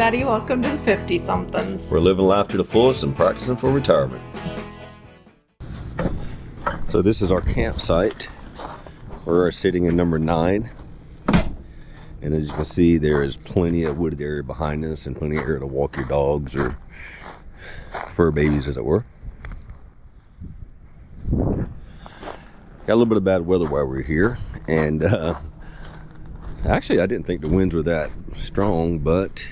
everybody. Welcome to the 50-somethings. We're living life to the fullest and practicing for retirement. So this is our campsite. We're sitting in number 9. And as you can see, there is plenty of wooded area behind us and plenty of area to walk your dogs or fur babies, as it were. Got a little bit of bad weather while we're here. And actually, I didn't think the winds were that strong, but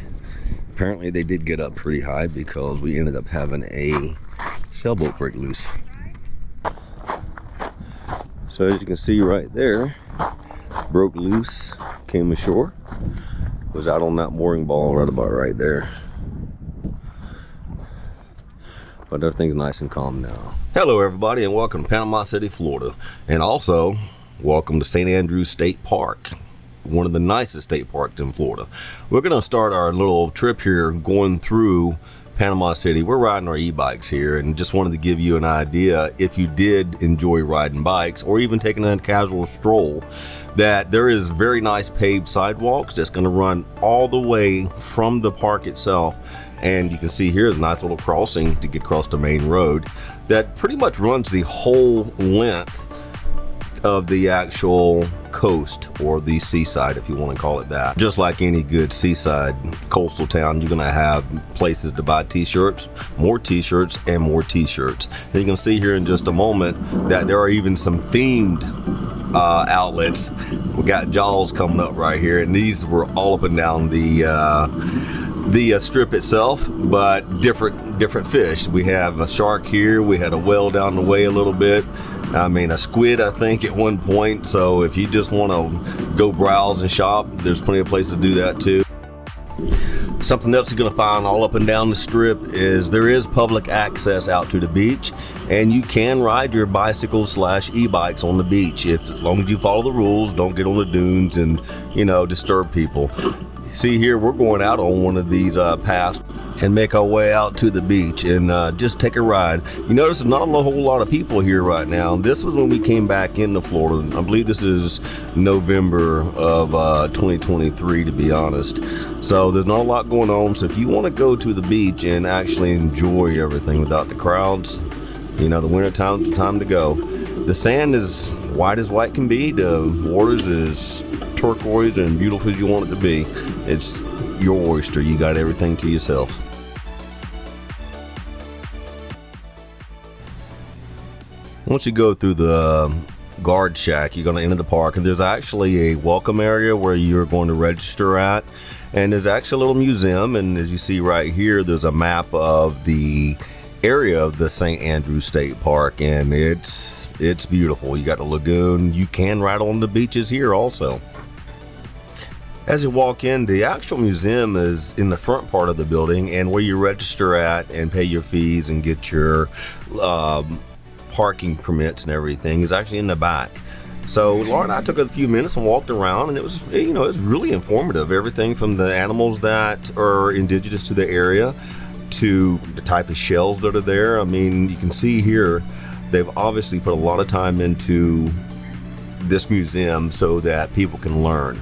apparently they did get up pretty high because we ended up having a sailboat break loose. So as you can see right there, broke loose, came ashore, was out on that mooring ball right about right there. But everything's nice and calm now. Hello everybody, and welcome to Panama City, Florida. And also, welcome to St.Andres State Park, one of the nicest state parks in Florida. We're gonna start our little trip here going through Panama City. We're riding our e-bikes here, and just wanted to give you an idea, if you did enjoy riding bikes or even taking a casual stroll, that there is very nice paved sidewalks that's going to run all the way from the park itself. And you can see here is a nice little crossing to get across the main road that pretty much runs the whole length of the actual coast, or the seaside, if you want to call it that. Just like any good seaside coastal town, you're gonna have places to buy t-shirts, more t-shirts, and more t-shirts. And you can see here in just a moment that there are even some themed outlets. We got Jaws coming up right here, and these were all up and down the strip itself, but different fish. We have a shark here, we had a whale down the way a little bit, I mean a squid I think at one point. So if you just want to go browse and shop, there's plenty of places to do that too. Something else you're going to find all up and down the strip is there is public access out to the beach, and you can ride your bicycles / e-bikes on the beach as long as you follow the rules, don't get on the dunes and disturb people. See here, we're going out on one of these paths and make our way out to the beach and just take a ride. You notice there's not a whole lot of people here right now. This was when we came back into Florida. I believe this is November of 2023, to be honest. So there's not a lot going on. So if you want to go to the beach and actually enjoy everything without the crowds, the winter time's the time to go. The sand is white as white can be. The waters is turquoise and beautiful as you want it to be. It's your oyster. You got everything to yourself. Once you go through the guard shack, you're going to enter the park, and there's actually a welcome area where you're going to register at, and there's actually a little museum. And as you see right here, there's a map of the area of the St.Andres State Park, and it's beautiful. You got the lagoon. You can ride on the beaches here also. As you walk in, the actual museum is in the front part of the building, and where you register at and pay your fees and get your parking permits and everything is actually in the back. So Laura and I took a few minutes and walked around, and it was it's really informative. Everything from the animals that are indigenous to the area to the type of shells that are there. I mean, you can see here they've obviously put a lot of time into this museum so that people can learn.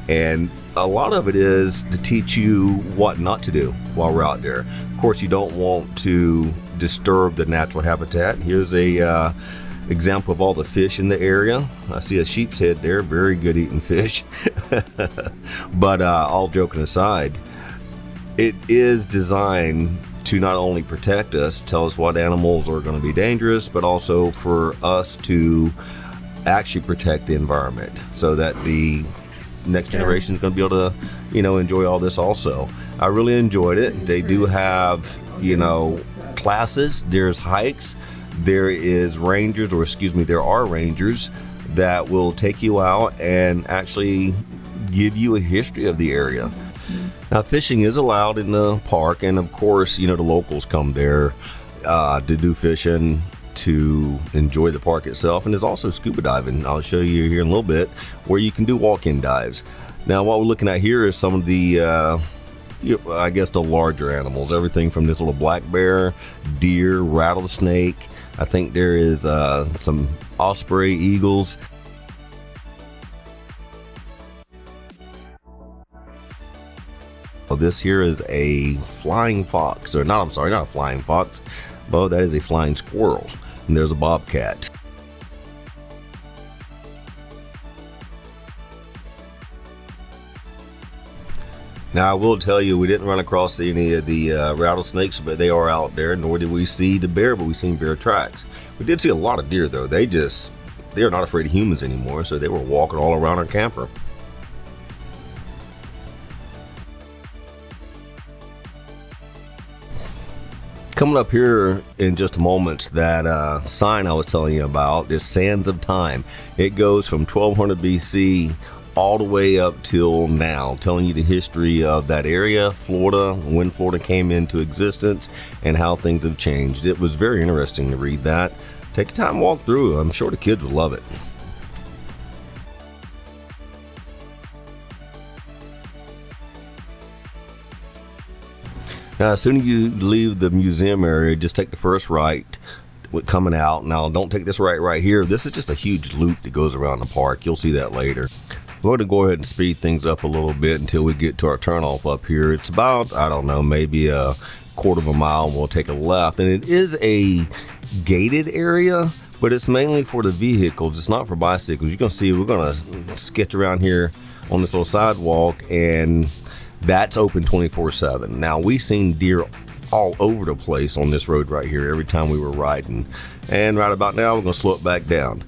And a lot of it is to teach you what not to do while we're out there. Of course, you don't want to disturb the natural habitat. Here's a example of all the fish in the area. I see a sheep's head there, very good eating fish. But all joking aside, it is designed to not only protect us, tell us what animals are going to be dangerous, but also for us to actually protect the environment so that the next generation is going to be able to enjoy all this also. I really enjoyed it. They do have classes, there's hikes, there are rangers that will take you out and actually give you a history of the area. Now, fishing is allowed in the park, and of course the locals come there to do fishing, to enjoy the park itself. And there's also scuba diving. I'll show you here in a little bit where you can do walk-in dives. Now, what we're looking at here is some of the I guess the larger animals, everything from this little black bear, deer, rattlesnake. I think there is some osprey eagles. This here is a flying fox, or not, I'm sorry, not a flying fox, but that is a flying squirrel. And there's a bobcat. Now I will tell you, we didn't run across any of the rattlesnakes, but they are out there, nor did we see the bear, but we seen bear tracks. We did see a lot of deer though. They are not afraid of humans anymore, so they were walking all around our camper. Coming up here in just a moment, that sign I was telling you about, is Sands of Time. It goes from 1200 BC all the way up till now, telling you the history of that area, Florida, when Florida came into existence, and how things have changed. It was very interesting to read that. Take your time and walk through. I'm sure the kids will love it. Now, as soon as you leave the museum area, just take the first right coming out. Now, don't take this right here. This is just a huge loop that goes around the park. You'll see that later. We're going to go ahead and speed things up a little bit until we get to our turnoff up here. It's about, I don't know, maybe a quarter of a mile, and we'll take a left. And it is a gated area, but it's mainly for the vehicles. It's not for bicycles. You can see we're going to sketch around here on this little sidewalk, and that's open 24/7. Now, we've seen deer all over the place on this road right here every time we were riding. And right about now, we're going to slow it back down.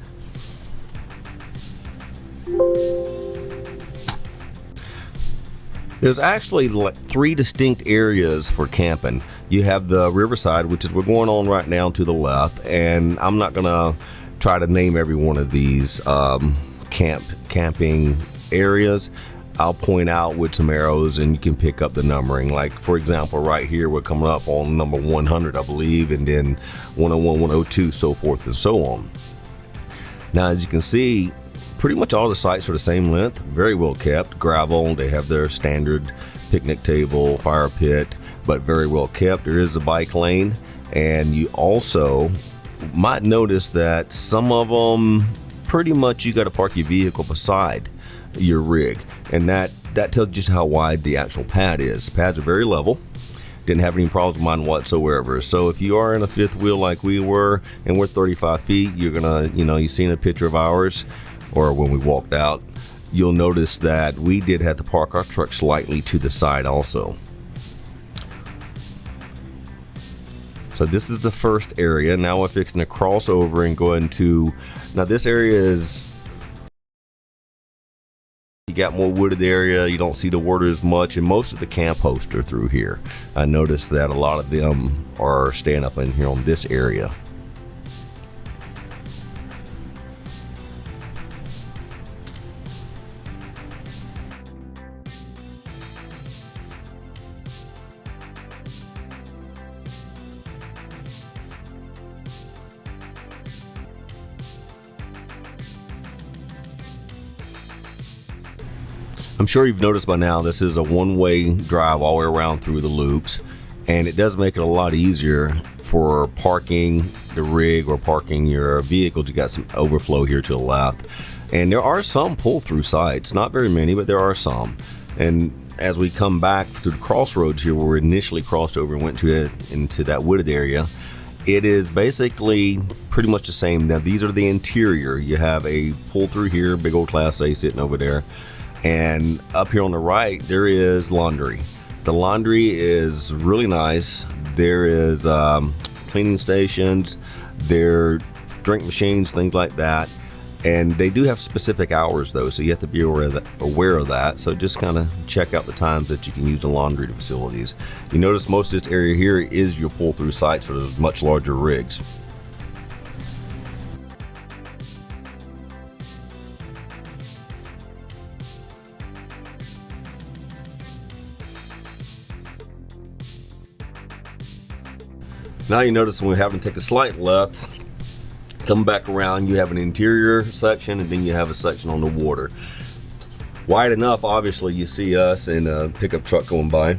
There's actually like 3 distinct areas for camping. You have the riverside, which is we're going on right now to the left, and I'm not gonna try to name every one of these camping areas. I'll point out with some arrows and you can pick up the numbering. Like, for example, right here we're coming up on number 100, I believe, and then 101, 102, so forth and so on. Now, as you can see, pretty much all the sites are the same length, very well kept, gravel. They have their standard picnic table, fire pit, but very well kept. There is a bike lane, and you also might notice that some of them, pretty much you got to park your vehicle beside your rig, and that tells you just how wide the actual pad is. The pads are very level. Didn't have any problems with mine whatsoever. So if you are in a fifth wheel like we were, and we're 35 feet, you're gonna, you've seen a picture of ours, or when we walked out, you'll notice that we did have to park our truck slightly to the side also. So this is the first area. Now we're fixing to cross over and go into, now this area is, you got more wooded area, you don't see the water as much, and most of the camp hosts are through here. I noticed that a lot of them are staying up in here on this area. I'm sure you've noticed by now this is a one-way drive all the way around through the loops, and it does make it a lot easier for parking the rig or parking your vehicles. You got some overflow here to the left, and there are some pull-through sites, not very many, but there are some. And as we come back to the crossroads here where we initially crossed over and went into that wooded area, it is basically pretty much the same. Now these are the interior. You have a pull-through here, big old Class A sitting over there. And up here on the right, there is laundry. The laundry is really nice. There is cleaning stations, there drink machines, things like that. And they do have specific hours though, so you have to be aware of that. So just kind of check out the times that you can use the laundry facilities. You notice most of this area here is your pull-through sites for those much larger rigs. Now you notice when we're having to take a slight left, come back around, you have an interior section, and then you have a section on the water. Wide enough, obviously, you see us and a pickup truck going by.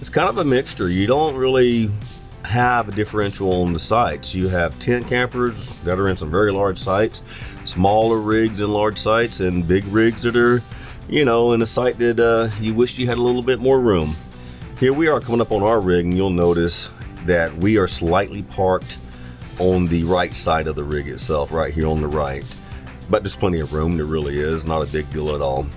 It's kind of a mixture. You don't really have a differential on the sites. You have tent campers that are in some very large sites, smaller rigs in large sites, and big rigs that are you know, in a site that you wish you had a little bit more room. Here we are coming up on our rig, and you'll notice that we are slightly parked on the right side of the rig itself, right here on the right. But there's plenty of room, there really is, not a big deal at all.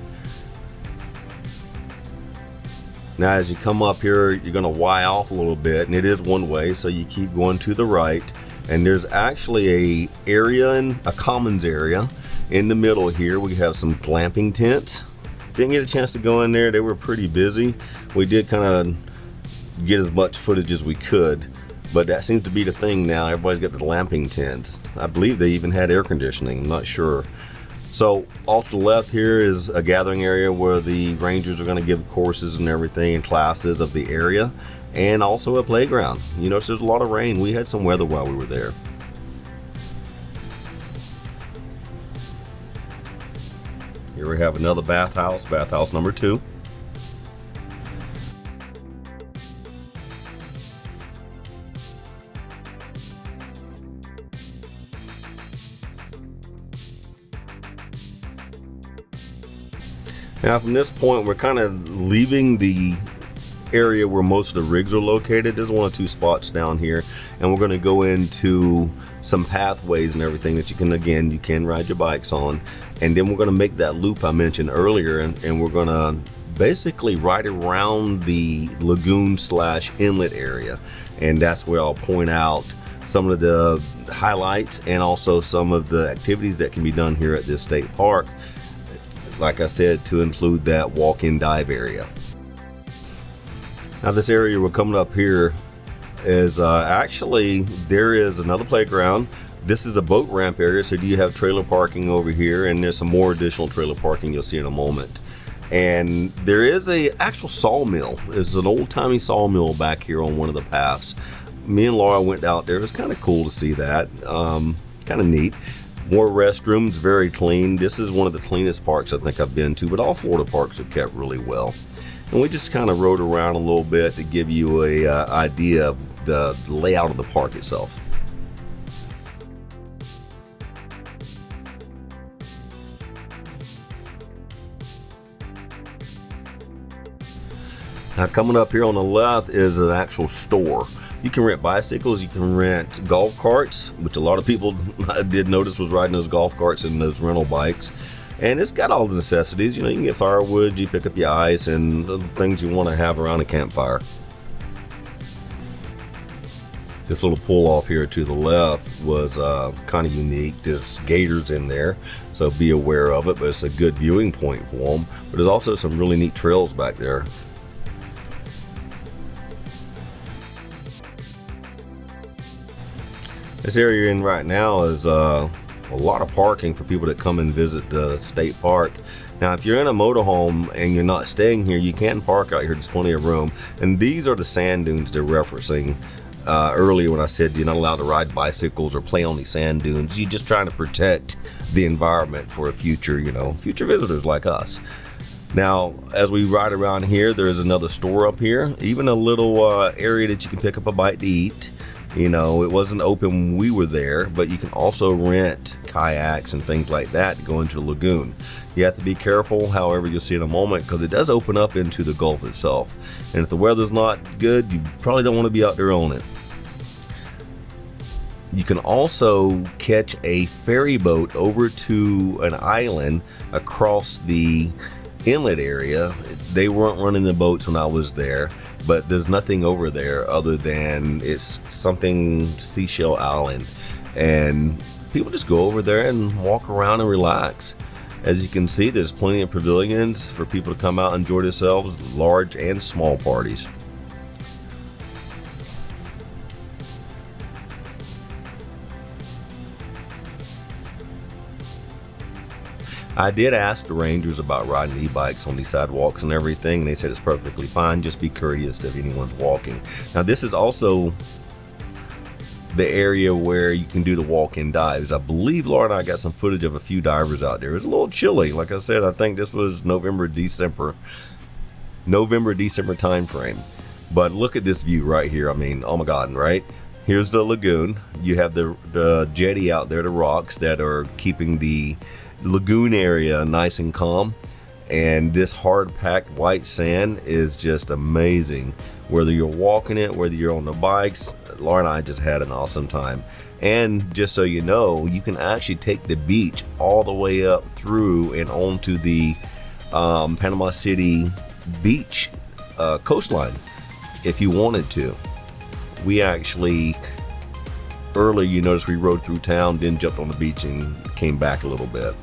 Now as you come up here, you're going to Y off a little bit, and it is one way, so you keep going to the right. And there's actually a area, in a commons area in the middle here. We have some glamping tents. Didn't get a chance to go in there, they were pretty busy. We did kind of get as much footage as we could, but that seems to be the thing now. Everybody's got the glamping tents. I believe they even had air conditioning, I'm not sure. So off to the left here is a gathering area where the rangers are going to give courses and everything and classes of the area, and also a playground. You notice there's a lot of rain. We had some weather while we were there. Here we have another bathhouse number 2. Now from this point, we're kind of leaving the area where most of the rigs are located. There's 1 or 2 spots down here, and we're going to go into some pathways and everything that you can ride your bikes on. And then we're going to make that loop I mentioned earlier, and we're going to basically ride around the lagoon / inlet area. And that's where I'll point out some of the highlights and also some of the activities that can be done here at this state park. Like I said, to include that walk-in dive area. Now this area we're coming up here is actually, there is another playground. This is a boat ramp area, so you have trailer parking over here, and there's some more additional trailer parking you'll see in a moment. And there is a actual sawmill. There's an old-timey sawmill back here on one of the paths. Me and Laura went out there. It was kind of cool to see that. Kind of neat. More restrooms, very clean. This is one of the cleanest parks I think I've been to, but all Florida parks are kept really well. And we just kind of rode around a little bit to give you a idea of the layout of the park itself. Now coming up here on the left is an actual store. You can rent bicycles, you can rent golf carts, which a lot of people I did notice was riding those golf carts and those rental bikes. And it's got all the necessities. You know, you can get firewood, you pick up your ice and the things you want to have around a campfire. This little pull off here to the left was kind of unique. There's gators in there, so be aware of it, but it's a good viewing point for them. But there's also some really neat trails back there. This area you're in right now is a lot of parking for people that come and visit the state park. Now, if you're in a motorhome and you're not staying here, you can park out here. There's plenty of room. And these are the sand dunes they're referencing earlier when I said you're not allowed to ride bicycles or play on these sand dunes. You're just trying to protect the environment for future visitors like us. Now, as we ride around here, there's another store up here, even a little area that you can pick up a bite to eat. You know, it wasn't open when we were there, but you can also rent kayaks and things like that to go into the lagoon. You have to be careful, however, you'll see in a moment, because it does open up into the Gulf itself. And if the weather's not good, you probably don't want to be out there on it. You can also catch a ferry boat over to an island across the inlet area. They weren't running the boats when I was there, but there's nothing over there other than it's something seashell island, and people just go over there and walk around and relax. As you can see, there's plenty of pavilions for people to come out and enjoy themselves, large and small parties. I did ask the rangers about riding e-bikes on these sidewalks and everything, and they said it's perfectly fine. Just be courteous if anyone's walking. Now, this is also the area where you can do the walk-in dives. I believe Laura and I got some footage of a few divers out there. It was a little chilly. Like I said, I think this was November, December time frame. But look at this view right here. I mean, oh my God, right? Here's the lagoon. You have the jetty out there, the rocks that are keeping the lagoon area nice and calm. And this hard packed white sand is just amazing. Whether you're walking it, whether you're on the bikes, Laura and I just had an awesome time. And just so you know, you can actually take the beach all the way up through and onto the Panama City beach coastline if you wanted to. We actually, earlier you noticed we rode through town, then jumped on the beach and came back a little bit.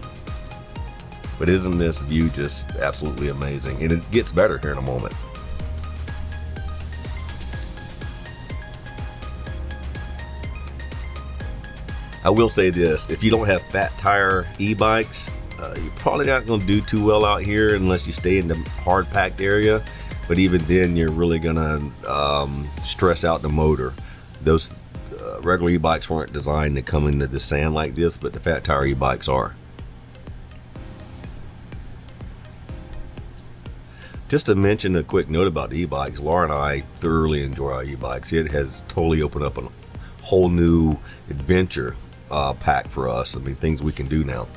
But isn't this view just absolutely amazing? And it gets better here in a moment. I will say this, if you don't have fat tire e-bikes, you're probably not going to do too well out here unless you stay in the hard packed area. But even then, you're really going to stress out the motor. Those regular e-bikes weren't designed to come into the sand like this, but the fat tire e-bikes are. Just to mention a quick note about the e-bikes, Laura and I thoroughly enjoy our e-bikes. It has totally opened up a whole new adventure pack for us. I mean, things we can do now.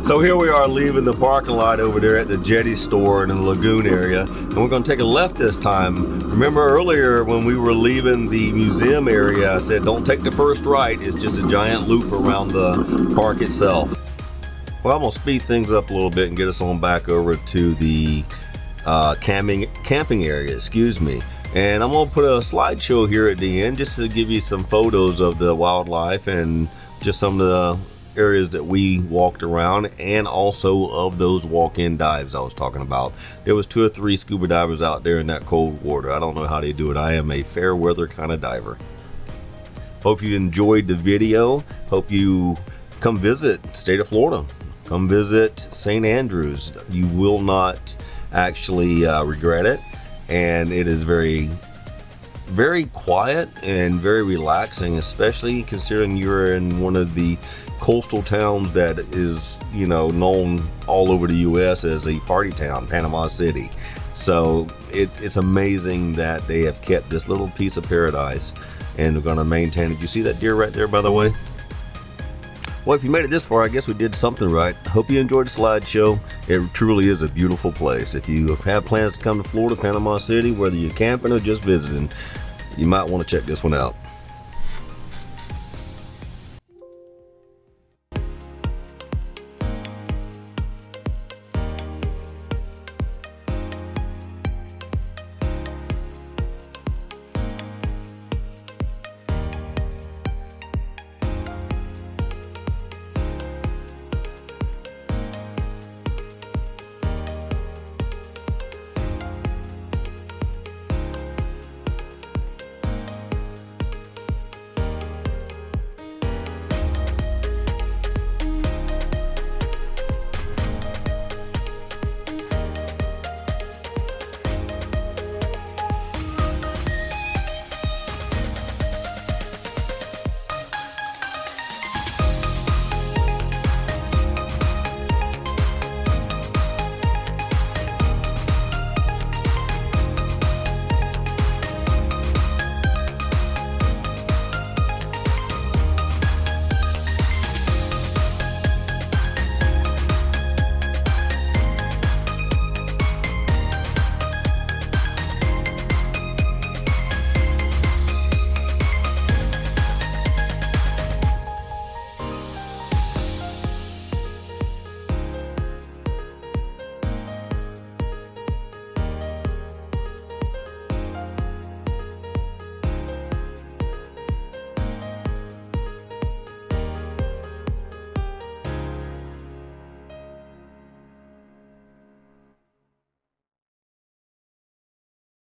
So here we are leaving the parking lot over there at the Jetty store in the lagoon area, and we're going to take a left this time. Remember earlier when we were leaving the museum area, I said don't take the first right, it's just a giant loop around the park itself. Well, I'm going to speed things up a little bit and get us on back over to the camping area, and I'm going to put a slideshow here at the end just to give you some photos of the wildlife and just some of the areas that we walked around, and also of those walk-in dives I was talking about. There was 2 or 3 scuba divers out there in that cold water. I don't know how they do it. I am a fair weather kind of diver. Hope you enjoyed the video. Hope you come visit state of Florida. Come visit St. Andres. You will not actually regret it, and it is very quiet and very relaxing, especially considering you're in one of the coastal towns that is, you know, known all over the US as a party town, Panama City. So it's amazing that they have kept this little piece of paradise, and they're going to maintain it. You see that deer right there, by the way? Well, if you made it this far, I guess we did something right. Hope you enjoyed the slideshow. It truly is a beautiful place. If you have plans to come to Florida, Panama City, whether you're camping or just visiting, you might want to check this one out.